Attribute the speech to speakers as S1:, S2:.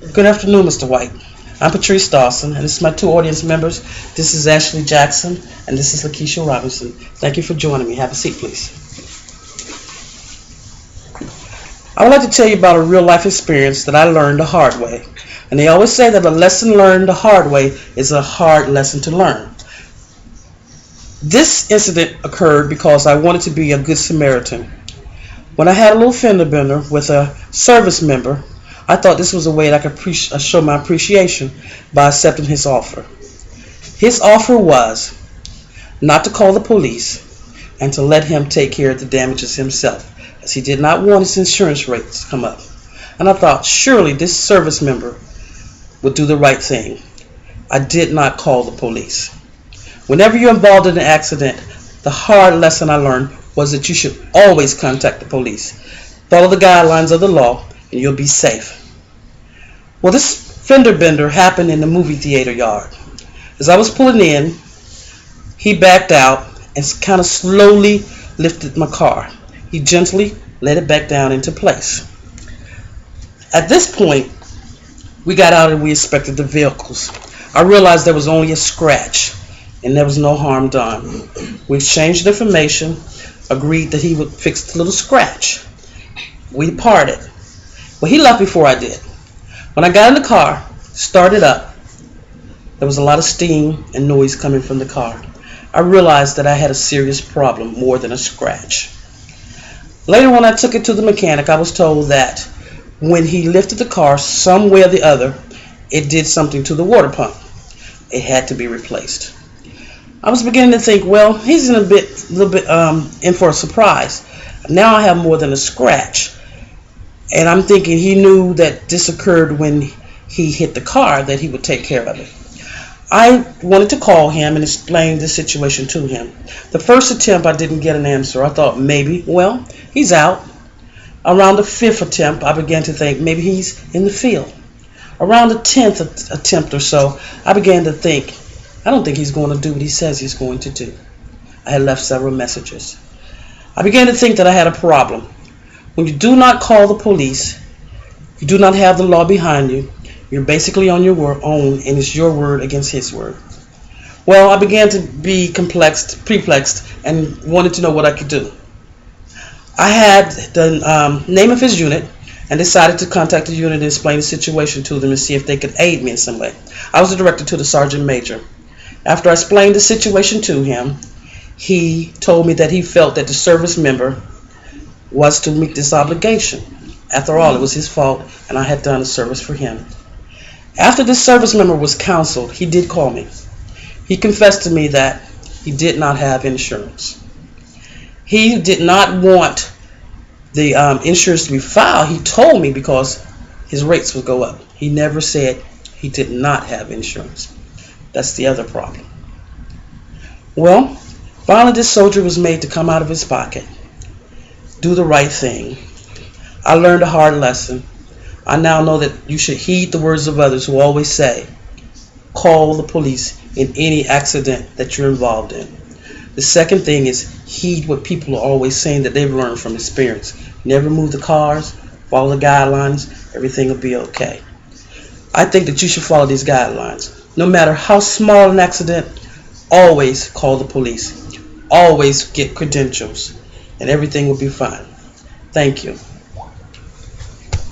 S1: Good afternoon, Mr. White. I'm Patrice Dawson, and this is my two audience members. This is Ashley Jackson, and this is Lakeisha Robinson. Thank you for joining me. Have a seat, please. I would like to tell you about a real life experience that I learned the hard way. And they always say that a lesson learned the hard way is a hard lesson to learn. This incident occurred because I wanted to be a good Samaritan. When I had a little fender bender with a service member, I thought this was a way that I could show my appreciation by accepting his offer. His offer was not to call the police and to let him take care of the damages himself, as he did not want his insurance rates to come up. And I thought, surely this service member would do the right thing. I did not call the police. Whenever you're involved in an accident, the hard lesson I learned was that you should always contact the police. Follow the guidelines of the law and you'll be safe. Well, this fender bender happened in the movie theater yard. As I was pulling in, he backed out and kind of slowly lifted my car. He gently let it back down into place. At this point, we got out and we inspected the vehicles. I realized there was only a scratch and there was no harm done. We exchanged information, agreed that he would fix the little scratch. We parted. Well, he left before I did. When I got in the car, started up, there was a lot of steam and noise coming from the car. I realized that I had a serious problem more than a scratch. Later, when I took it to the mechanic, I was told that when he lifted the car some way or the other, it did something to the water pump. It had to be replaced. I was beginning to think, well, he's in a little bit in for a surprise. Now I have more than a scratch. And I'm thinking he knew that this occurred when he hit the car, that he would take care of it. I wanted to call him and explain the situation to him. The first attempt, I didn't get an answer. I thought maybe, well, he's out. Around the fifth attempt, I began to think maybe he's in the field. Around the 10th attempt or so, I began to think, I don't think he's going to do what he says he's going to do. I had left several messages. I began to think that I had a problem. When you do not call the police, you do not have the law behind you, you're basically on your own, and it's your word against his word. Well, I began to be perplexed, and wanted to know what I could do. I had the name of his unit and decided to contact the unit and explain the situation to them and see if they could aid me in some way. I was directed to the sergeant major. After I explained the situation to him, he told me that he felt that the service member was to meet this obligation. After all, it was his fault, and I had done a service for him. After this service member was counseled, he did call me. He confessed to me that he did not have insurance. He did not want the insurance to be filed. He told me because his rates would go up. He never said he did not have insurance. That's the other problem. Well, finally this soldier was made to come out of his pocket, do the right thing. I learned a hard lesson. I now know that you should heed the words of others who always say, call the police in any accident that you're involved in. The second thing is heed what people are always saying that they've learned from experience. Never move the cars, follow the guidelines, everything will be okay. I think that you should follow these guidelines. No matter how small an accident, always call the police. Always get credentials, and everything will be fine. Thank you.